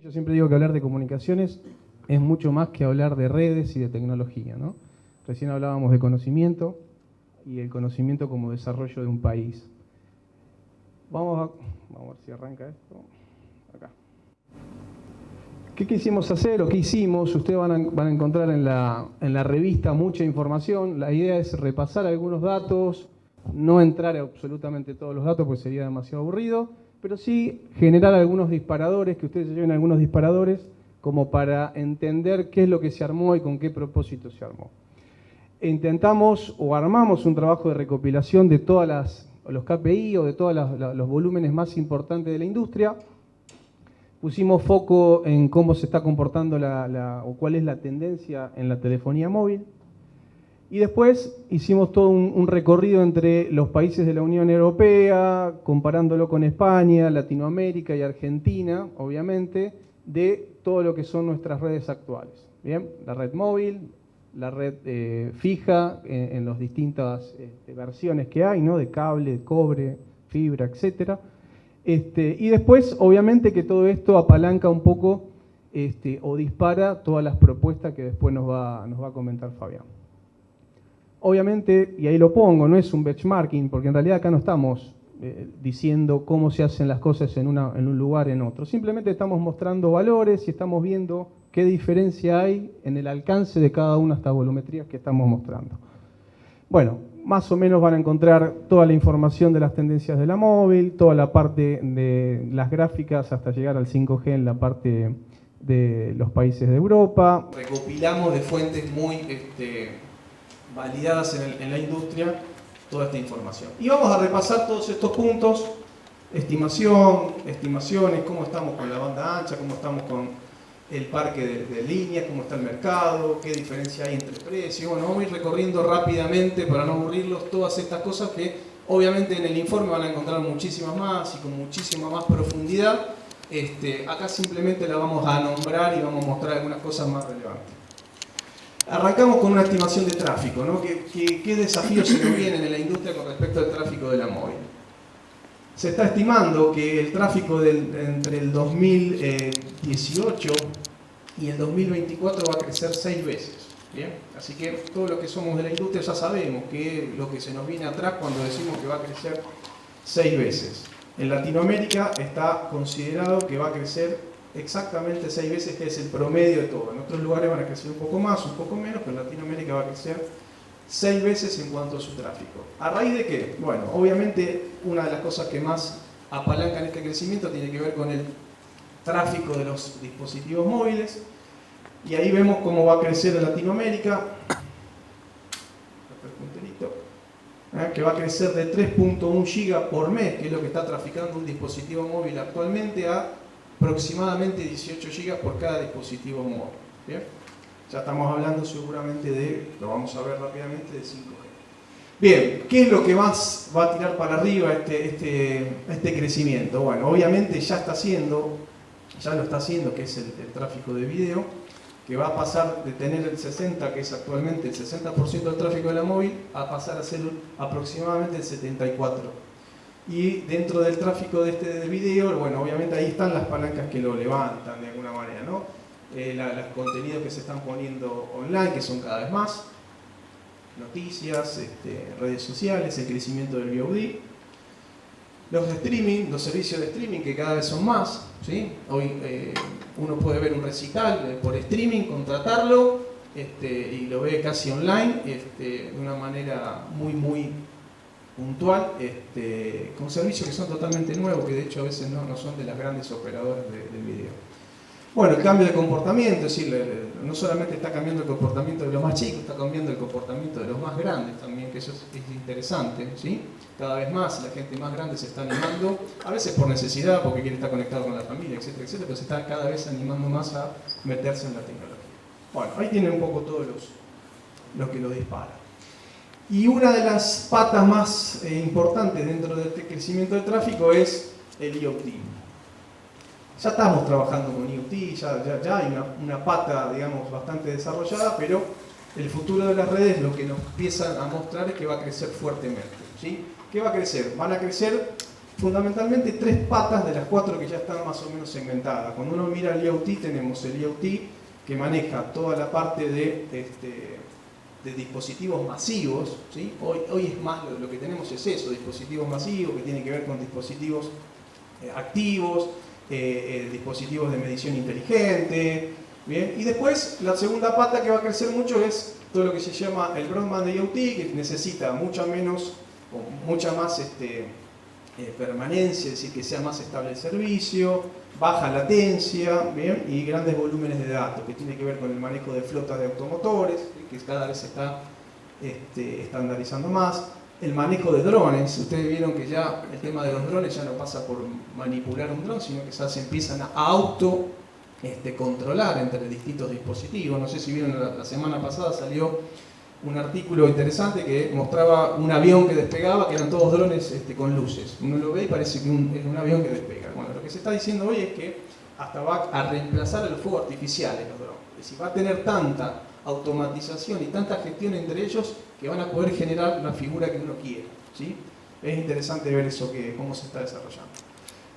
Yo siempre digo que hablar de comunicaciones es mucho más que hablar de redes y de tecnología, ¿no? Recién hablábamos de conocimiento y el conocimiento como desarrollo de un país. Vamos a ver si arranca esto. Acá. ¿Qué quisimos hacer o qué hicimos? Ustedes van a encontrar en la revista mucha información. La idea es repasar algunos datos, no entrar a absolutamente todos los datos porque sería demasiado aburrido, pero sí generar algunos disparadores, que ustedes se lleven algunos disparadores como para entender qué es lo que se armó y con qué propósito se armó. Intentamos o armamos un trabajo de recopilación de todas los KPI o de todos los volúmenes más importantes de la industria. Pusimos foco en cómo se está comportando o cuál es la tendencia en la telefonía móvil. Y después hicimos todo un recorrido entre los países de la Unión Europea, comparándolo con España, Latinoamérica y Argentina, obviamente, de todo lo que son nuestras redes actuales. Bien, la red móvil, la red fija en las distintas versiones que hay, ¿no? De cable, de cobre, fibra, etcétera. Y después, obviamente, que todo esto apalanca un poco o dispara todas las propuestas que después nos va a comentar Fabián. Obviamente, y ahí lo pongo, no es un benchmarking, porque en realidad acá no estamos diciendo cómo se hacen las cosas en un lugar en otro. Simplemente estamos mostrando valores y estamos viendo qué diferencia hay en el alcance de cada una de estas volumetrías que estamos mostrando. Bueno, más o menos van a encontrar toda la información de las tendencias de la móvil, toda la parte de las gráficas hasta llegar al 5G en la parte de los países de Europa. Recopilamos de fuentes muy validadas en la industria toda esta información. Y vamos a repasar todos estos puntos, estimaciones, cómo estamos con la banda ancha, cómo estamos con el parque de líneas, cómo está el mercado, qué diferencia hay entre precios. Bueno, vamos a ir recorriendo rápidamente para no aburrirlos todas estas cosas que obviamente en el informe van a encontrar muchísimas más y con muchísima más profundidad. Acá simplemente la vamos a nombrar y vamos a mostrar algunas cosas más relevantes. Arrancamos con una estimación de tráfico, ¿no? ¿Qué desafíos se nos vienen en la industria con respecto al tráfico de la móvil? Se está estimando que el tráfico entre el 2018 y el 2024 va a crecer 6 veces. ¿Bien? Así que todos los que somos de la industria ya sabemos que lo que se nos viene atrás cuando decimos que va a crecer 6 veces. En Latinoamérica está considerado que va a crecer exactamente 6 veces, que es el promedio de todo. En otros lugares van a crecer un poco más, un poco menos, pero en Latinoamérica va a crecer 6 veces en cuanto a su tráfico. ¿A raíz de qué? Bueno, obviamente una de las cosas que más apalancan este crecimiento tiene que ver con el tráfico de los dispositivos móviles. Y ahí vemos cómo va a crecer en Latinoamérica, que va a crecer de 3.1 GB por mes, que es lo que está traficando un dispositivo móvil actualmente, a aproximadamente 18 GB por cada dispositivo móvil. ¿Bien? Ya estamos hablando seguramente lo vamos a ver rápidamente, de 5G. Bien, ¿qué es lo que más va a tirar para arriba este crecimiento? Bueno, obviamente ya lo está haciendo, que es el tráfico de video, que va a pasar de tener el 60, que es actualmente el 60% del tráfico de la móvil, a pasar a ser aproximadamente el 74%. Y dentro del tráfico de video, bueno, obviamente ahí están las palancas que lo levantan de alguna manera, ¿no? Los contenidos que se están poniendo online, que son cada vez más, noticias, redes sociales, el crecimiento del VOD, los de streaming, los servicios de streaming que cada vez son más, ¿sí? Hoy uno puede ver un recital por streaming, contratarlo y lo ve casi online, de una manera muy puntual, con servicios que son totalmente nuevos, que de hecho a veces no son de las grandes operadoras del video. Bueno, el cambio de comportamiento, es decir, no solamente está cambiando el comportamiento de los más chicos, está cambiando el comportamiento de los más grandes también, que eso es interesante, ¿sí? Cada vez más la gente más grande se está animando, a veces por necesidad, porque quiere estar conectado con la familia, etcétera, etcétera, pero se está cada vez animando más a meterse en la tecnología. Bueno, ahí tienen un poco todos los que lo disparan. Y una de las patas más importantes dentro de este crecimiento de tráfico es el IoT. Ya estamos trabajando con IoT, ya hay una pata, digamos, bastante desarrollada, pero el futuro de las redes lo que nos empiezan a mostrar es que va a crecer fuertemente, ¿sí? ¿Qué va a crecer? Van a crecer fundamentalmente 3 patas de las 4 que ya están más o menos segmentadas. Cuando uno mira el IoT, tenemos el IoT que maneja toda la parte de dispositivos masivos, ¿sí? Hoy es más, lo que tenemos es eso, dispositivos masivos, que tienen que ver con dispositivos activos, dispositivos de medición inteligente, ¿bien? Y después, la segunda pata que va a crecer mucho es todo lo que se llama el broadband IoT, que necesita mucha más permanencia, es decir, que sea más estable el servicio, baja latencia, ¿bien? Y grandes volúmenes de datos, que tiene que ver con el manejo de flotas de automotores, que cada vez se está estandarizando más. El manejo de drones, ustedes vieron que ya el tema de los drones ya no pasa por manipular un dron, sino que ya se empiezan a controlar entre distintos dispositivos. No sé si vieron, la semana pasada salió un artículo interesante que mostraba un avión que despegaba, que eran todos drones con luces. Uno lo ve y parece que es un avión que despega. Bueno, lo que se está diciendo hoy es que hasta va a reemplazar a los fuegos artificiales los drones. Es decir, va a tener tanta automatización y tanta gestión entre ellos que van a poder generar la figura que uno quiera, ¿sí? Es interesante ver eso, cómo se está desarrollando.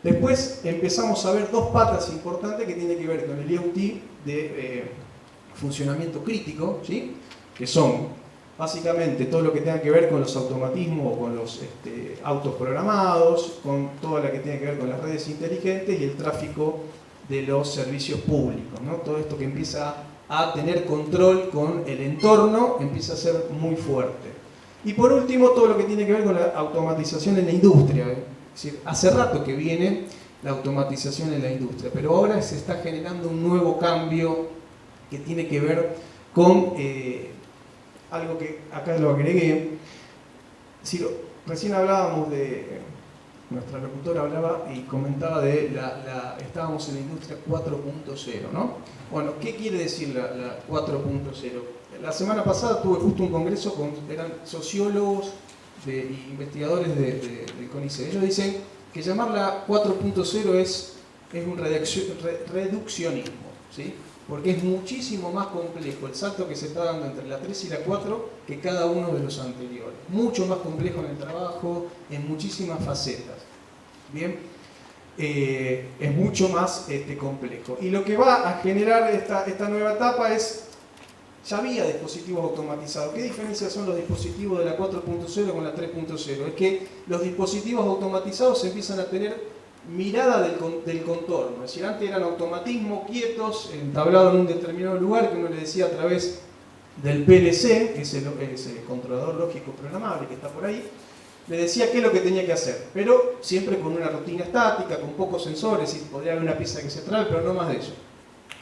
Después empezamos a ver 2 patas importantes que tienen que ver con el IoT de funcionamiento crítico, ¿sí? Que son básicamente todo lo que tenga que ver con los automatismos o con los autos programados, con toda la que tiene que ver con las redes inteligentes y el tráfico de los servicios públicos, ¿no? Todo esto que empieza a tener control con el entorno empieza a ser muy fuerte. Y por último, todo lo que tiene que ver con la automatización en la industria. Es decir, hace rato que viene la automatización en la industria, pero ahora se está generando un nuevo cambio que tiene que ver con algo que acá lo agregué. Si recién hablábamos de, nuestra locutora hablaba y comentaba de estábamos en la industria 4.0, ¿no? Bueno, ¿qué quiere decir la 4.0? La semana pasada tuve justo un congreso eran sociólogos y investigadores del CONICET. Ellos dicen que llamarla 4.0 es un reduccionismo, ¿sí? Porque es muchísimo más complejo el salto que se está dando entre la 3 y la 4 que cada uno de los anteriores. Mucho más complejo en el trabajo, en muchísimas facetas. Bien, es mucho más complejo. Y lo que va a generar esta nueva etapa es, ya había dispositivos automatizados. ¿Qué diferencia son los dispositivos de la 4.0 con la 3.0? Es que los dispositivos automatizados empiezan a tener mirada del contorno, es decir, antes eran automatismos quietos, entablados en un determinado lugar que uno le decía a través del PLC, que es el controlador lógico programable que está por ahí, le decía qué es lo que tenía que hacer, pero siempre con una rutina estática, con pocos sensores, y podría haber una pieza que se trae, pero no más de eso.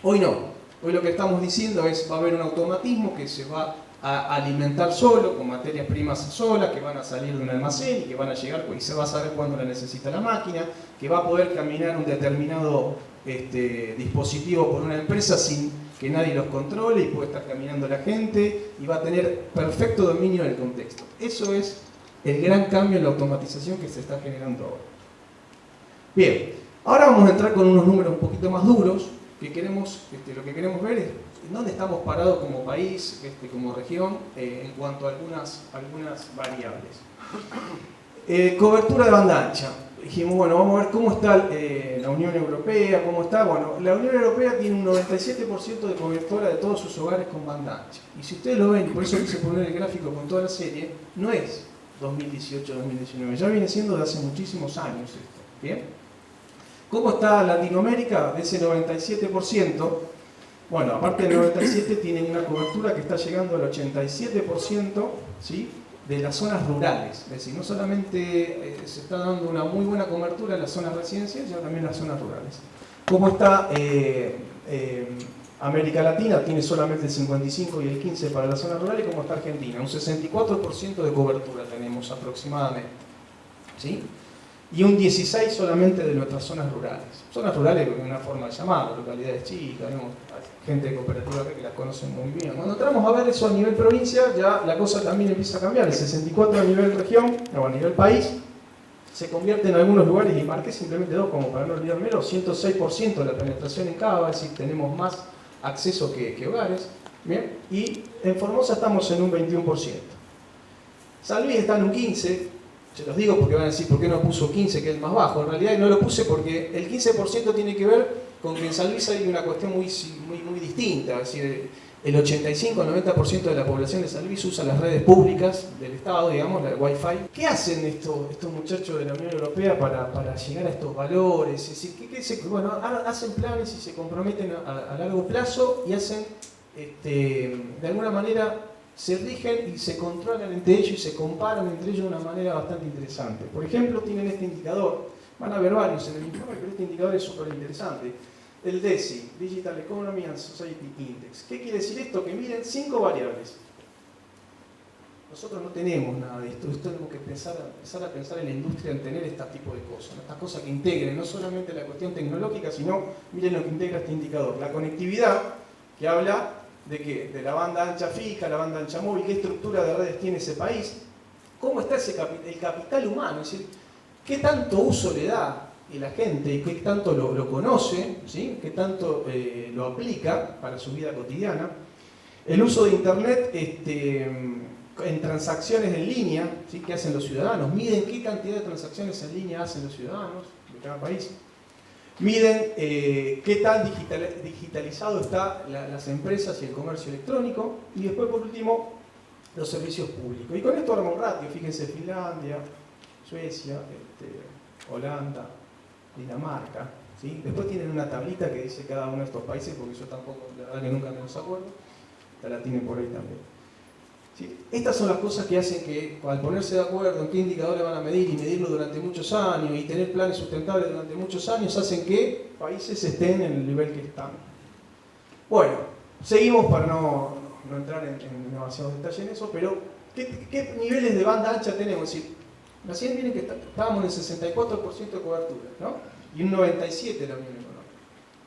Hoy no, hoy lo que estamos diciendo es va a haber un automatismo que se va a alimentar solo, con materias primas solas, que van a salir de un almacén y que van a llegar, y se va a saber cuándo la necesita la máquina, que va a poder caminar un determinado dispositivo por una empresa sin que nadie los controle y puede estar caminando la gente y va a tener perfecto dominio del contexto. Eso es el gran cambio en la automatización que se está generando ahora. Bien, ahora vamos a entrar con unos números un poquito más duros, que lo que queremos ver es dónde estamos parados como país, como región, en cuanto a algunas variables. Cobertura de banda ancha. Dijimos, bueno, vamos a ver cómo está la Unión Europea, cómo está. Bueno, la Unión Europea tiene un 97% de cobertura de todos sus hogares con banda ancha. Y si ustedes lo ven, por eso quise poner el gráfico con toda la serie, no es 2018-2019, ya viene siendo de hace muchísimos años esto. ¿Bien? ¿Cómo está Latinoamérica? De ese 97%, bueno, aparte del 97% tienen una cobertura que está llegando al 87%, ¿sí? De las zonas rurales. Es decir, no solamente se está dando una muy buena cobertura en las zonas residenciales, sino también en las zonas rurales. ¿Cómo está América Latina? Tiene solamente el 55 y el 15 para las zonas rurales. ¿Cómo está Argentina? Un 64% de cobertura tenemos aproximadamente, ¿sí? Y un 16% solamente de nuestras zonas rurales. Zonas rurales es una forma de llamarlo, localidades chicas, ¿no? Gente de cooperativa que las conocen muy bien. Cuando entramos a ver eso a nivel provincia, ya la cosa también empieza a cambiar. El 64% a nivel región, o a nivel país, se convierte en algunos lugares, y marqué simplemente dos como para no olvidarme, 106% de la penetración en Cava, es decir, tenemos más acceso que hogares. ¿Bien? Y en Formosa estamos en un 21%. San Luis está en un 15%. Se los digo porque van a decir, ¿por qué no puso 15, que es el más bajo? En realidad no lo puse porque el 15% tiene que ver con que en San Luis hay una cuestión muy distinta. Es decir, el 85 al 90% de la población de San Luis usa las redes públicas del Estado, digamos, la Wi-Fi. ¿Qué hacen estos muchachos de la Unión Europea para llegar a estos valores? Es decir, bueno, hacen planes y se comprometen a largo plazo y hacen, de alguna manera, se rigen y se controlan entre ellos y se comparan entre ellos de una manera bastante interesante. Por ejemplo, tienen este indicador, van a ver varios en el informe, pero este indicador es súper interesante. El DESI, Digital Economy and Society Index. ¿Qué quiere decir esto? Que miden 5 variables. Nosotros no tenemos nada de esto. Tenemos que empezar a pensar en la industria en tener este tipo de cosas, ¿no? Estas cosas que integren no solamente la cuestión tecnológica, sino miren lo que integra este indicador. La conectividad, que habla de que de la banda ancha fija, la banda ancha móvil, qué estructura de redes tiene ese país, cómo está el capital humano, es decir, qué tanto uso le da la gente y qué tanto lo conoce, ¿sí? Qué tanto lo aplica para su vida cotidiana. El uso de Internet en transacciones en línea, ¿sí? ¿Qué hacen los ciudadanos? Miden qué cantidad de transacciones en línea hacen los ciudadanos de cada país. Miden qué tan digitalizado están las empresas y el comercio electrónico. Y después, por último, los servicios públicos. Y con esto arma un ratio. Fíjense, Finlandia, Suecia, Holanda, Dinamarca. ¿Sí? Después tienen una tablita que dice cada uno de estos países, porque yo tampoco, la verdad que nunca me los acuerdo. Esta la tienen por ahí también. ¿Sí? Estas son las cosas que hacen que, al ponerse de acuerdo en qué indicadores van a medir y medirlo durante muchos años y tener planes sustentables durante muchos años, hacen que países estén en el nivel que están. Bueno, seguimos para no entrar en demasiados detalles en eso, pero ¿qué niveles de banda ancha tenemos? Es decir, recién miren que estábamos en el 64% de cobertura, ¿no? Y un 97% en la Unión Económica.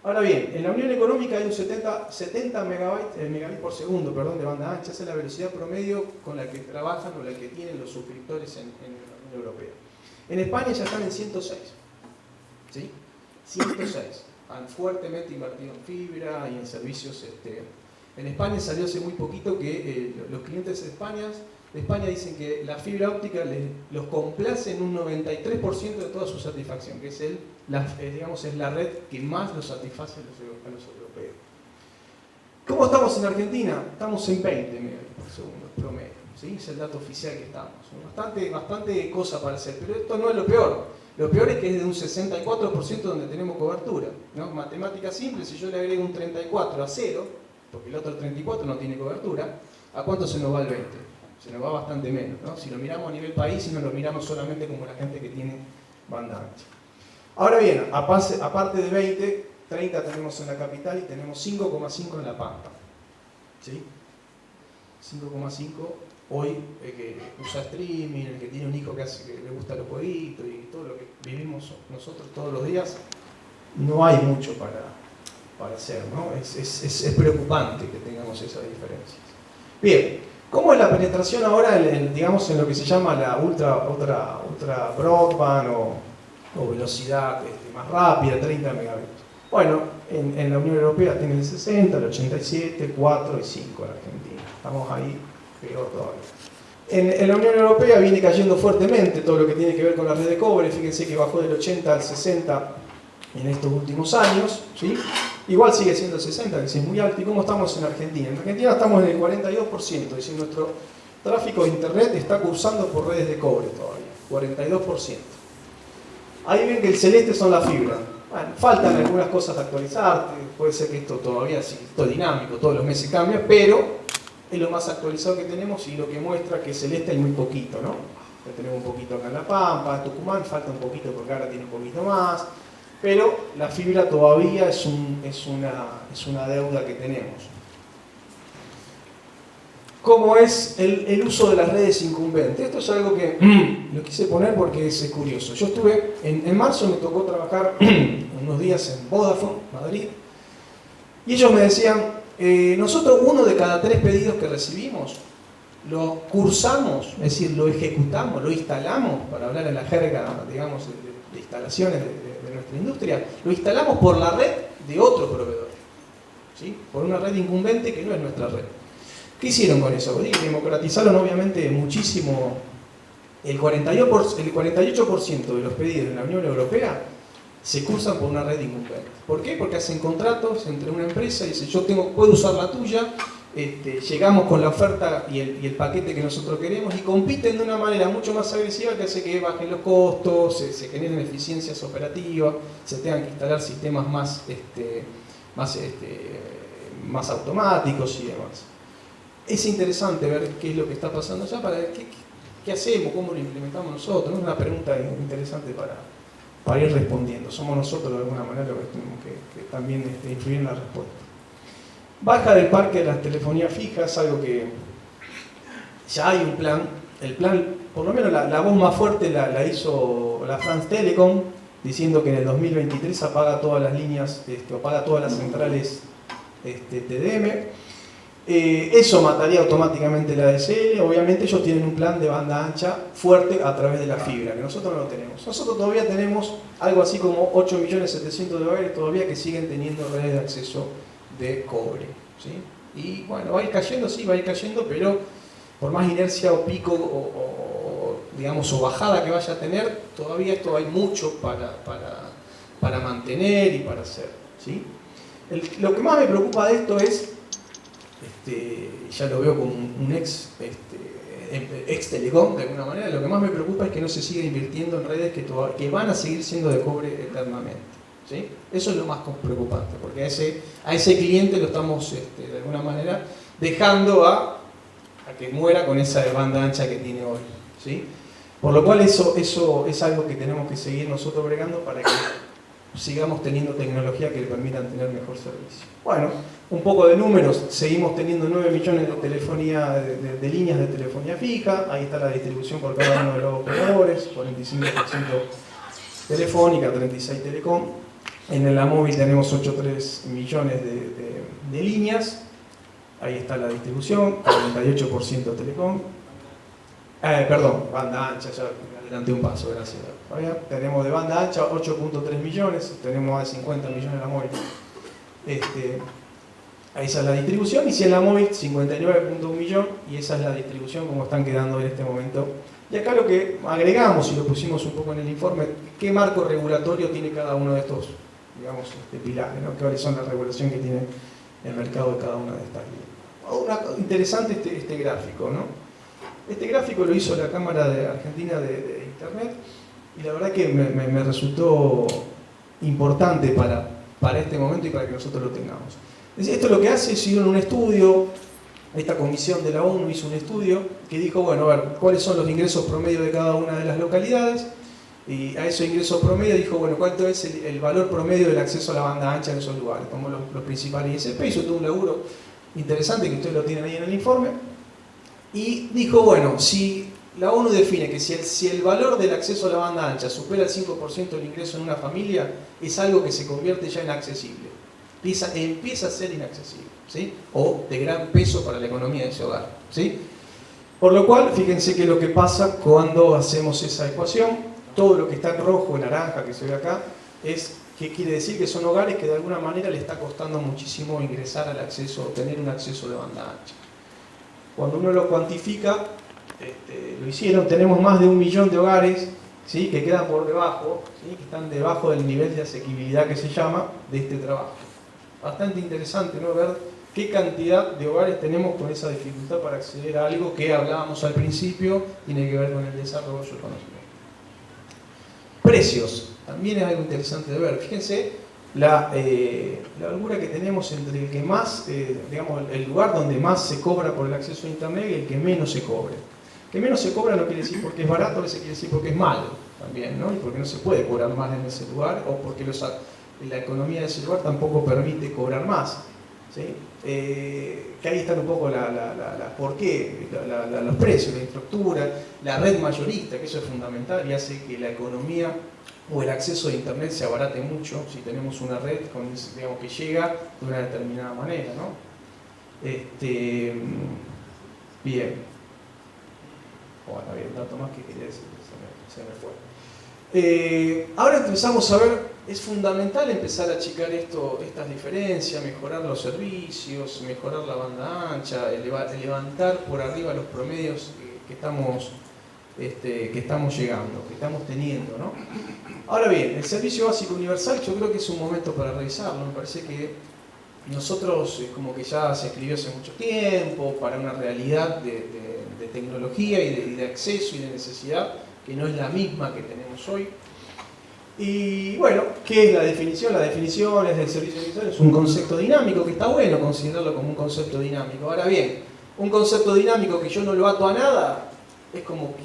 Ahora bien, en la Unión Económica hay un 70 megabits por segundo, de banda ancha. Esa es la velocidad promedio con la que trabajan o la que tienen los suscriptores en la Unión Europea. En España ya están en 106. ¿Sí? 106. Han fuertemente invertido en fibra y en servicios. En España salió hace muy poquito que los clientes de España dicen que la fibra óptica los complace en un 93% de toda su satisfacción, que es es la red que más los satisface a los europeos. ¿Cómo estamos en Argentina? Estamos en 20 megabits por segundo promedio, ¿sí? Es el dato oficial que estamos. Bastante cosa para hacer, pero esto no es lo peor. Lo peor es que es de un 64% donde tenemos cobertura, ¿no? Matemática simple, si yo le agrego un 34 a 0, porque el otro 34 no tiene cobertura, ¿a cuánto se nos va el 20? Se nos va bastante menos, ¿no? Si lo miramos a nivel país y no lo miramos solamente como la gente que tiene banda ancha. Ahora bien, aparte de 20, 30 tenemos en la capital y tenemos 5,5 en La Pampa. ¿Sí? 5,5 hoy, el que usa streaming, el que tiene un hijo que le gusta los jueguitos y todo lo que vivimos nosotros todos los días, no hay mucho para hacer, ¿no? Es preocupante que tengamos esas diferencias. Bien. ¿Cómo es la penetración ahora en lo que se llama la ultra broadband o velocidad más rápida, 30 megabits? Bueno, en la Unión Europea tiene el 60, el 87, 4 y 5 en Argentina. Estamos ahí peor todavía. En la Unión Europea viene cayendo fuertemente todo lo que tiene que ver con la red de cobre. Fíjense que bajó del 80 al 60 en estos últimos años, ¿sí? Igual sigue siendo el 60, que es muy alto. ¿Y cómo estamos en Argentina? En Argentina estamos en el 42%, es decir, nuestro tráfico de internet está cursando por redes de cobre todavía, 42%. Ahí ven que el celeste son las fibras. Bueno, faltan algunas cosas a actualizar, puede ser que esto todavía es dinámico, todos los meses cambia, pero es lo más actualizado que tenemos y lo que muestra que celeste hay muy poquito, ¿no? Ya tenemos un poquito acá en La Pampa, en Tucumán falta un poquito porque ahora tiene un poquito más. Pero la fibra todavía es una deuda que tenemos. ¿Cómo es el uso de las redes incumbentes? Esto es algo que lo quise poner porque es curioso. Yo estuve, en marzo me tocó trabajar unos días en Vodafone, Madrid, y ellos me decían, nosotros 1 de cada 3 pedidos que recibimos lo cursamos, es decir, lo ejecutamos, lo instalamos, para hablar en la jerga, digamos, de instalaciones de nuestra industria, lo instalamos por la red de otro proveedor, ¿sí? Por una red incumbente que no es nuestra red. ¿Qué hicieron con eso? Democratizaron obviamente muchísimo el 48% de los pedidos en la Unión Europea se cursan por una red incumbente. ¿Por qué? Porque hacen contratos entre una empresa y dice, puedo usar la tuya, llegamos con la oferta y el paquete que nosotros queremos, y compiten de una manera mucho más agresiva que hace que bajen los costos, se generen eficiencias operativas, se tengan que instalar sistemas más automáticos y demás. Es interesante ver qué es lo que está pasando allá, para ver qué hacemos, cómo lo implementamos nosotros. Es una pregunta interesante para ir respondiendo. Somos nosotros de alguna manera los que tenemos que también influir en la respuesta. Baja del parque de las telefonías fijas, algo que ya hay un plan. El plan, por lo menos la voz más fuerte la hizo la France Telecom, diciendo que en el 2023 apaga todas las líneas, apaga todas las centrales TDM. Eso mataría automáticamente la ADSL. Obviamente ellos tienen un plan de banda ancha fuerte a través de la fibra, que nosotros no lo tenemos. Nosotros todavía tenemos algo así como 8.700.000 de hogares todavía que siguen teniendo redes de acceso de cobre, ¿sí? Y bueno, va a ir cayendo, sí, va a ir cayendo, pero por más inercia o pico digamos, o bajada que vaya a tener, todavía esto hay mucho para mantener y para hacer, ¿sí? Lo que más me preocupa de esto es, ya lo veo como un ex Telecom de alguna manera, lo que más me preocupa es que no se siga invirtiendo en redes que van a seguir siendo de cobre eternamente, ¿sí? Eso es lo más preocupante, porque a ese cliente lo estamos de alguna manera dejando a que muera con esa banda ancha que tiene hoy, ¿sí? Por lo cual eso es algo que tenemos que seguir nosotros bregando para que sigamos teniendo tecnología que le permitan tener mejor servicio. Bueno, un poco de números, seguimos teniendo 9 millones de telefonía, de líneas de telefonía fija, ahí está la distribución por cada uno de los operadores, 45% telefónica, 36% telecom. En la móvil tenemos 8,3 millones de líneas, ahí está la distribución, 48% telecom. Perdón, banda ancha, ya adelanté un paso, gracias. Tenemos de banda ancha 8,3 millones, tenemos más de 50 millones en la móvil. Ahí esa es la distribución, y si en la móvil 59,1 millón, y esa es la distribución como están quedando en este momento. Y acá lo que agregamos y lo pusimos un poco en el informe, qué marco regulatorio tiene cada uno de estos, digamos, pilares, ¿no? ¿Cuáles son la regulación que tiene el mercado de cada una de estas líneas? Interesante este gráfico, ¿no? Este gráfico lo hizo la Cámara Argentina de Internet, y la verdad que me resultó importante para este momento y para que nosotros lo tengamos. Esto lo que hace es hicieron un estudio, esta comisión de la ONU hizo un estudio que dijo, bueno, a ver, ¿cuáles son los ingresos promedio de cada una de las localidades? Y a esos ingresos promedio dijo, bueno, ¿cuánto es el valor promedio del acceso a la banda ancha en esos lugares? Como los principales ISP, hizo todo un laburo interesante que ustedes lo tienen ahí en el informe. Y dijo, bueno, si la ONU define que si el valor del acceso a la banda ancha supera el 5% del ingreso en una familia, es algo que se convierte ya en accesible. Empieza a ser inaccesible, ¿sí? O de gran peso para la economía de ese hogar, ¿sí? Por lo cual, fíjense que lo que pasa cuando hacemos esa ecuación, todo lo que está en rojo, en naranja, que se ve acá, que quiere decir que son hogares que de alguna manera le está costando muchísimo ingresar al acceso, tener un acceso de banda ancha. Cuando uno lo cuantifica, lo hicieron, tenemos más de 1 millón de hogares, ¿sí? Que quedan por debajo, ¿sí? Que están debajo del nivel de asequibilidad que se llama de este trabajo. Bastante interesante, ¿no? Ver qué cantidad de hogares tenemos con esa dificultad para acceder a algo que hablábamos al principio, tiene que ver con el desarrollo del conocimiento. Precios, también es algo interesante de ver. Fíjense la holgura que tenemos entre el que más, digamos, el lugar donde más se cobra por el acceso a Internet y el que menos se cobre. Que menos se cobra no quiere decir porque es barato, a veces quiere decir porque es malo también, ¿no? Y porque no se puede cobrar más en ese lugar, o porque la economía de ese lugar tampoco permite cobrar más, ¿sí? Que ahí están un poco por qué, los precios, la infraestructura, la red mayorista, que eso es fundamental y hace que la economía o el acceso a Internet se abarate mucho si tenemos una red digamos, que llega de una determinada manera, ¿no? Bien. Bueno, había un dato más que quería decir, se me fue. Ahora empezamos a ver, es fundamental empezar a achicar estas diferencias, mejorar los servicios, mejorar la banda ancha, levantar por arriba los promedios que estamos que estamos llegando, que estamos teniendo, ¿no? Ahora bien, el servicio básico universal yo creo que es un momento para revisarlo. Me parece que nosotros, como que ya se escribió hace mucho tiempo, para una realidad de tecnología y de acceso y de necesidad que no es la misma que tenemos hoy. Y bueno, ¿qué es la definición? La definición es del servicio universal, es un concepto dinámico, que está bueno considerarlo como un concepto dinámico. Ahora bien, un concepto dinámico que yo no lo ato a nada, es como que,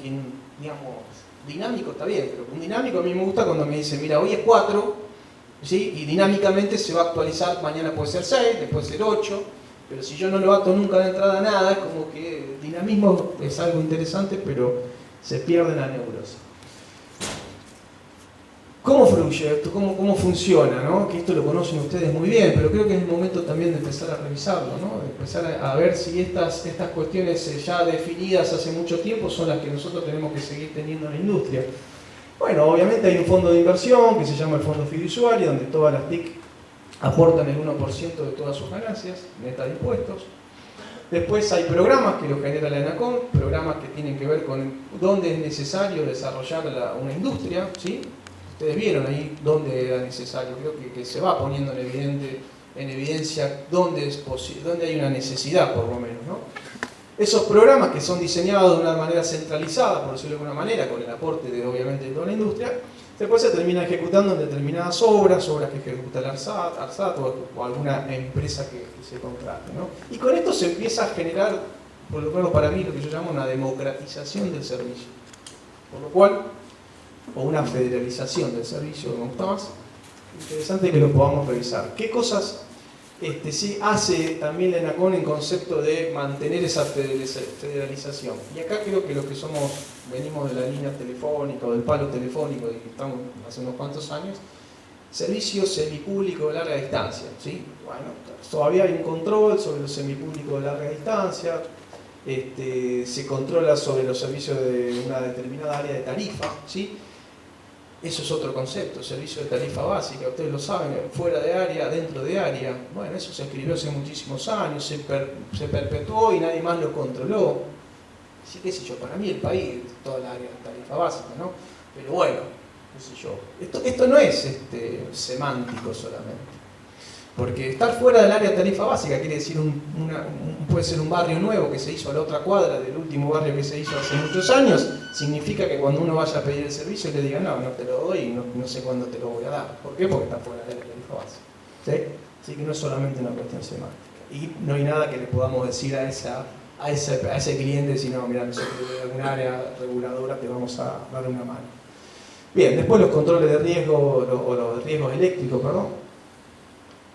digamos, dinámico está bien, pero un dinámico a mí me gusta cuando me dice, mira, hoy es 4, ¿sí? Y dinámicamente se va a actualizar, mañana puede ser 6, después ser 8, pero si yo no lo ato nunca de entrada a nada, es como que el dinamismo es algo interesante, pero se pierde la neurosis. ¿Cómo fluye esto? ¿Cómo funciona? ¿No? Que esto lo conocen ustedes muy bien, pero creo que es el momento también de empezar a revisarlo, ¿no? De empezar a ver si estas cuestiones ya definidas hace mucho tiempo son las que nosotros tenemos que seguir teniendo en la industria. Bueno, obviamente hay un fondo de inversión que se llama el fondo fiduciario, donde todas las TIC aportan el 1% de todas sus ganancias, neta de impuestos. Después hay programas que lo genera la ENACOM, programas que tienen que ver con dónde es necesario desarrollar una industria, ¿sí? Ustedes vieron ahí dónde era necesario, creo que se va poniendo en evidencia dónde hay una necesidad, por lo menos, ¿no? Esos programas que son diseñados de una manera centralizada, por decirlo de alguna manera, con el aporte obviamente de toda la industria, después se termina ejecutando en determinadas obras que ejecuta el ARSAT o alguna empresa que se contrate, ¿no? Y con esto se empieza a generar, por lo menos para mí, lo que yo llamo una democratización del servicio. Por lo cual, o una federalización del servicio, me gusta más, interesante que lo podamos revisar. ¿Qué cosas sí hace también la ENACOM en concepto de mantener esa federalización? Y acá creo que los que venimos de la línea telefónica o del palo telefónico, y que estamos hace unos cuantos años, servicio semipúblico de larga distancia, ¿sí? Bueno, todavía hay un control sobre los semipúblicos de larga distancia, se controla sobre los servicios de una determinada área de tarifa, ¿sí? Eso es otro concepto, servicio de tarifa básica, ustedes lo saben, fuera de área, dentro de área. Bueno, eso se escribió hace muchísimos años, se perpetuó y nadie más lo controló. Así que, qué sé yo, para mí el país, toda la área de tarifa básica, ¿no? Pero bueno, qué sé yo, esto no es semántico solamente. Porque estar fuera del área de tarifa básica quiere decir puede ser un barrio nuevo que se hizo a la otra cuadra del último barrio que se hizo hace muchos años, significa que cuando uno vaya a pedir el servicio le digan no te lo doy y no sé cuándo te lo voy a dar. ¿Por qué? Porque está fuera del área de tarifa básica. ¿Sí? Así que no es solamente una cuestión semántica. Y no hay nada que le podamos decir a ese cliente si no, mira, nosotros de alguna área reguladora te vamos a dar una mano. Bien, después los controles de riesgo o los riesgos eléctricos, perdón.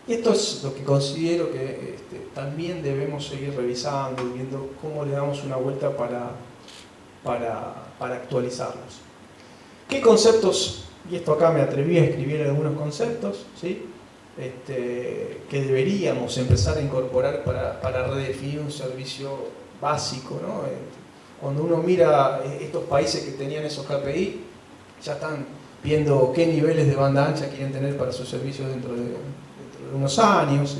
Y esto es lo que considero que también debemos seguir revisando y viendo cómo le damos una vuelta para actualizarlos. ¿Qué conceptos? Y esto acá me atreví a escribir algunos conceptos, ¿sí? Que deberíamos empezar a incorporar para redefinir un servicio básico, ¿no? Cuando uno mira estos países que tenían esos KPI, ya están viendo qué niveles de banda ancha quieren tener para sus servicios dentro de unos años,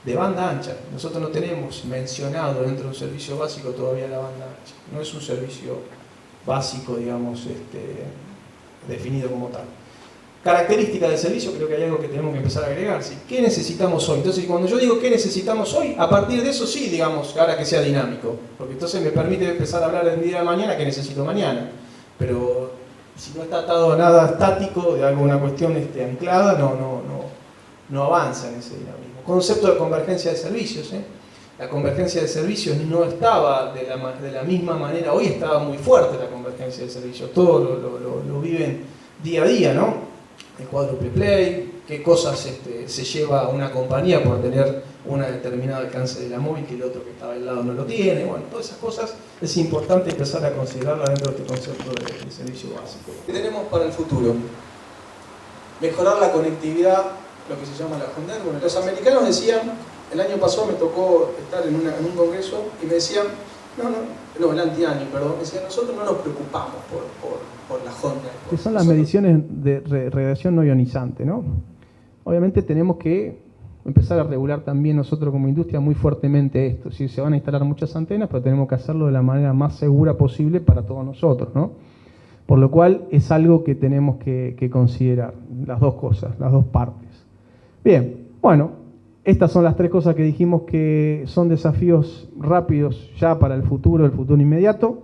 de banda ancha. Nosotros no tenemos mencionado dentro de un servicio básico todavía la banda ancha. No es un servicio básico, digamos, definido como tal. Características del servicio, creo que hay algo que tenemos que empezar a agregar. ¿Sí? ¿Qué necesitamos hoy? Entonces, cuando yo digo qué necesitamos hoy, a partir de eso sí, digamos, ahora que sea dinámico. Porque entonces me permite empezar a hablar del día de mañana que necesito mañana. Pero si no está atado a nada estático, de alguna cuestión anclada, no avanza en ese dinamismo. Concepto de convergencia de servicios. La convergencia de servicios no estaba de la misma manera, hoy estaba muy fuerte la convergencia de servicios, todos lo viven día a día, ¿no? El quadruple play, qué cosas se lleva a una compañía por tener un determinado alcance de la móvil que el otro que estaba al lado no lo tiene. Bueno, todas esas cosas es importante empezar a considerarlas dentro de este concepto de servicio básico. ¿Qué tenemos para el futuro? Mejorar la conectividad, lo que se llama la HONDER. Bueno, los americanos decían, el año pasado me tocó estar en un congreso y me decían, el antiaño, perdón, me decían, nosotros no nos preocupamos por la HONDER. Que son las mediciones de radiación no ionizante, ¿no? Obviamente tenemos que empezar a regular también nosotros como industria muy fuertemente esto. ¿Sí? Se van a instalar muchas antenas, pero tenemos que hacerlo de la manera más segura posible para todos nosotros, ¿no? Por lo cual es algo que tenemos que considerar, las dos cosas, las dos partes. Bien, bueno, estas son las tres cosas que dijimos que son desafíos rápidos ya para el futuro inmediato.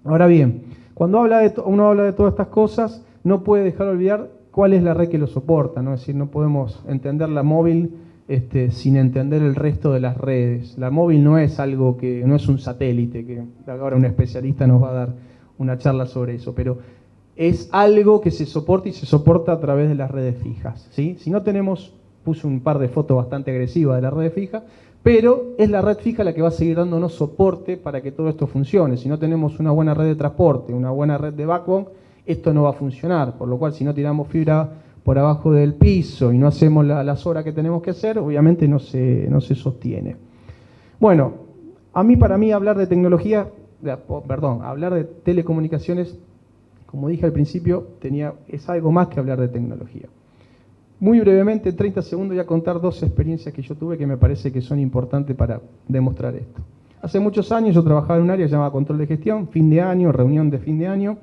Ahora bien, cuando uno habla de todas estas cosas, no puede dejar de olvidar cuál es la red que lo soporta, ¿no? Es decir, no podemos entender la móvil sin entender el resto de las redes. La móvil no es algo que, no es un satélite, que ahora un especialista nos va a dar una charla sobre eso, pero es algo que se soporta y se soporta a través de las redes fijas, ¿sí? Si no tenemos, puse un par de fotos bastante agresivas de la red fija, pero es la red fija la que va a seguir dándonos soporte para que todo esto funcione. Si no tenemos una buena red de transporte, una buena red de backbone, esto no va a funcionar, por lo cual si no tiramos fibra por abajo del piso y no hacemos las horas que tenemos que hacer, obviamente no se sostiene. Bueno, para mí hablar de tecnología, hablar de telecomunicaciones, como dije al principio, es algo más que hablar de tecnología. Muy brevemente, en 30 segundos, voy a contar dos experiencias que yo tuve que me parece que son importantes para demostrar esto. Hace muchos años yo trabajaba en un área llamada control de gestión, fin de año, reunión de fin de año.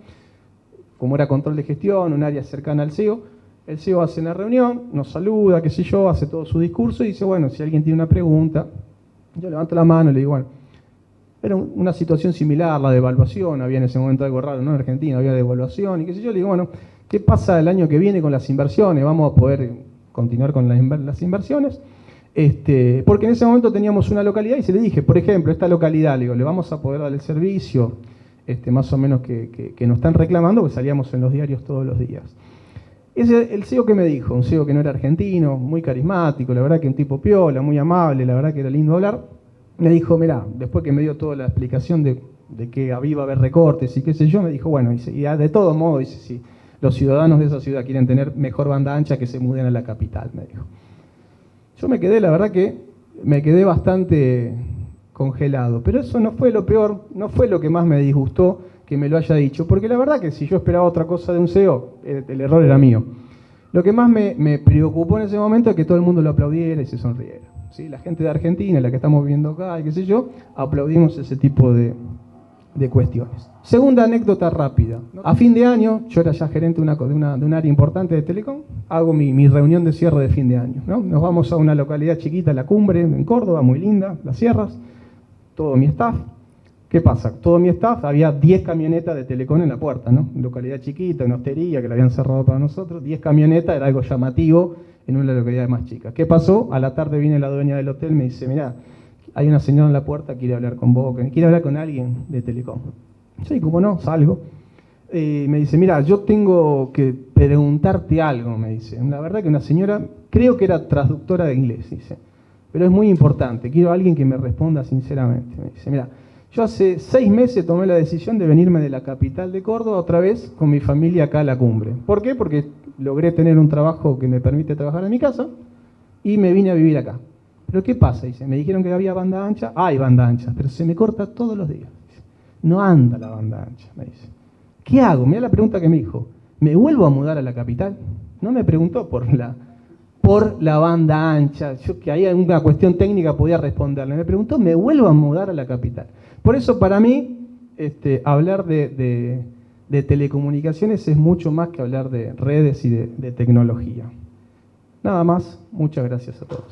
Como era control de gestión, un área cercana al CEO, el CEO hace una reunión, nos saluda, qué sé yo, hace todo su discurso y dice, bueno, si alguien tiene una pregunta, yo levanto la mano y le digo, bueno, era una situación similar, la devaluación, había en ese momento algo raro, ¿no? En Argentina había devaluación y qué sé yo, le digo, bueno, ¿qué pasa el año que viene con las inversiones? ¿Vamos a poder continuar con las inversiones? Porque en ese momento teníamos una localidad y se le dije, por ejemplo, esta localidad, le digo, ¿le vamos a poder dar el servicio más o menos que nos están reclamando? Porque salíamos en los diarios todos los días. El CEO que me dijo, un CEO que no era argentino, muy carismático, la verdad que un tipo piola, muy amable, la verdad que era lindo hablar, me dijo, mirá, después que me dio toda la explicación de que iba a haber recortes y qué sé yo, me dijo, bueno, y de todo modo, dice, si los ciudadanos de esa ciudad quieren tener mejor banda ancha, que se muden a la capital, me dijo. Yo me quedé, la verdad que me quedé bastante congelado, pero eso no fue lo peor, no fue lo que más me disgustó que me lo haya dicho, porque la verdad que si yo esperaba otra cosa de un CEO, el error era mío. Lo que más me preocupó en ese momento es que todo el mundo lo aplaudiera y se sonriera. ¿Sí? La gente de Argentina, la que estamos viviendo acá y qué sé yo, aplaudimos ese tipo de cuestiones. Segunda anécdota rápida. A fin de año, yo era ya gerente de un área importante de Telecom, hago mi reunión de cierre de fin de año, ¿no? Nos vamos a una localidad chiquita, La Cumbre, en Córdoba, muy linda, Las Sierras, todo mi staff. ¿Qué pasa? Todo mi staff, había 10 camionetas de Telecom en la puerta, ¿no? Localidad chiquita, una hostería que la habían cerrado para nosotros, 10 camionetas, era algo llamativo en una localidad más chica. ¿Qué pasó? A la tarde viene la dueña del hotel, me dice, mirá, hay una señora en la puerta, quiere hablar con vos, quiere hablar con alguien de Telecom. Sí, como no, salgo. Me dice, mira, yo tengo que preguntarte algo, me dice. La verdad que una señora, creo que era traductora de inglés, dice, pero es muy importante, quiero a alguien que me responda sinceramente. Me dice, mira, yo hace 6 meses tomé la decisión de venirme de la capital de Córdoba otra vez con mi familia acá a La Cumbre. ¿Por qué? Porque logré tener un trabajo que me permite trabajar en mi casa y me vine a vivir acá. ¿Pero qué pasa? Dice, me dijeron que había banda ancha. Hay banda ancha, pero se me corta todos los días. Dice, no anda la banda ancha, me dice. ¿Qué hago? Mirá la pregunta que me dijo. ¿Me vuelvo a mudar a la capital? No me preguntó por la banda ancha. Yo que ahí alguna cuestión técnica podía responderle. Me preguntó, ¿me vuelvo a mudar a la capital? Por eso para mí, hablar de telecomunicaciones es mucho más que hablar de redes y de tecnología. Nada más, muchas gracias a todos.